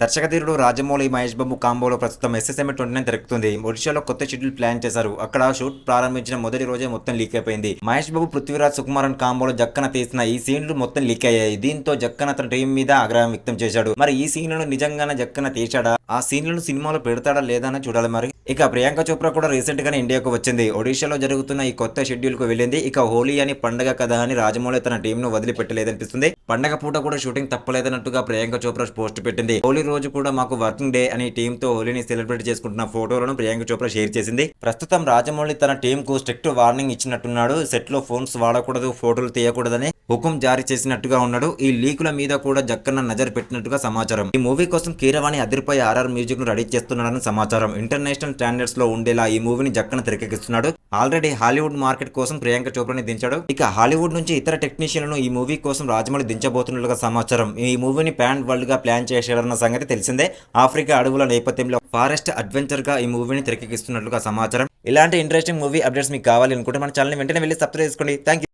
దర్శకధీరుడు రాజమౌళి, మహేష్ బాబు కాంబోలో ప్రస్తుతం ఎస్ఎస్ఎంఏ 29 తిరుగుతుంది. ఒడిశాలో కొత్త షెడ్యూల్ ప్లాన్ చేశారు. అక్కడ షూట్ ప్రారంభించిన మొదటి రోజే మొత్తం లీక్ అయిపోయింది. మహేష్ బాబు, పృథ్వీరాజ్, సుకుమారన్ కాంబోలో జక్కన తీసిన ఈ సీన్లు మొత్తం లీక్ అయ్యాయి. దీంతో జక్కన తన టీం మీద ఆగ్రహం వ్యక్తం చేశాడు. మరి ఈ సీన్లను నిజంగానే జక్కన తీశాడా? ఆ సీన్లను సినిమాలో పెడతాడా లేదా అని చూడాలి మరి. ఇక ప్రియాంక చోప్రా కూడా రీసెంట్ గానే ఇండియాకు వచ్చింది. ఒడిశాలో జరుగుతున్న ఈ కొత్త షెడ్యూల్ కు వెళ్ళింది. ఇక హోలీ అని పండగ కదా అని రాజమౌళి తన టీం ను వదిలిపెట్టలేదనిపిస్తుంది. పండగ పూట కూడా షూటింగ్ తప్పలేదన్నట్టుగా ప్రియాంక చోప్రా పోస్ట్ పెట్టింది. హోలీ రోజు కూడా మాకు వర్కింగ్ డే అని టీమ్ తో హోలీని సెలబ్రేట్ చేసుకుంటున్న ఫోటోలను ప్రియాంక చోప్రా షేర్ చేసింది. ప్రస్తుతం రాజమౌళి తన టీం కు స్ట్రిక్ట్ వార్నింగ్ ఇచ్చినట్టున్నాడు. సెట్ లో ఫోన్స్ వాడకూడదు, ఫోటోలు తీయకూడదని హుకుం జారీ చేసినట్టుగా ఉన్నాడు. ఈ లీకుల మీద కూడా జక్కన్న నజర్ పెట్టినట్టుగా సమాచారం. ఈ మూవీ కోసం కీరవాణి అదిరిపోయే ఆర్ఆర్ మ్యూజిక్ ను రెడీ చేస్తున్నాడని సమాచారం. ఇంటర్నేషనల్ స్టాండర్డ్స్ లో ఉండేలా ఈ మూవీని జక్కన తెరకెక్కిస్తున్నాడు. ఆల్రెడీ హాలీవుడ్ మార్కెట్ కోసం ప్రియాంక చోప్రాని దించాడు. ఇక హాలీవుడ్ నుంచి ఇతర టెక్నీషియన్లను ఈ మూవీ కోసం రాజమౌళి దించబోతున్నట్లుగా సమాచారం. ఈ మూవీని ప్యాన్ వరల్డ్ గా ప్లాన్ చేశాడన్న సంగతి తెలిసిందే. ఆఫ్రికా అడవుల నేపథ్యంలో ఫారెస్ట్ అడ్వెంచర్ గా ఈ మూవీని తెరకెక్కిస్తున్నట్లుగా సమాచారం. ఇలాంటి ఇంట్రెస్టింగ్ మూవీ అప్డేట్స్ మీకు కావాలి అనుకుంటే మన ఛానల్ వెంటనే వెళ్ళి సబ్స్క్రైబ్ చేసుకోండి. Thank you.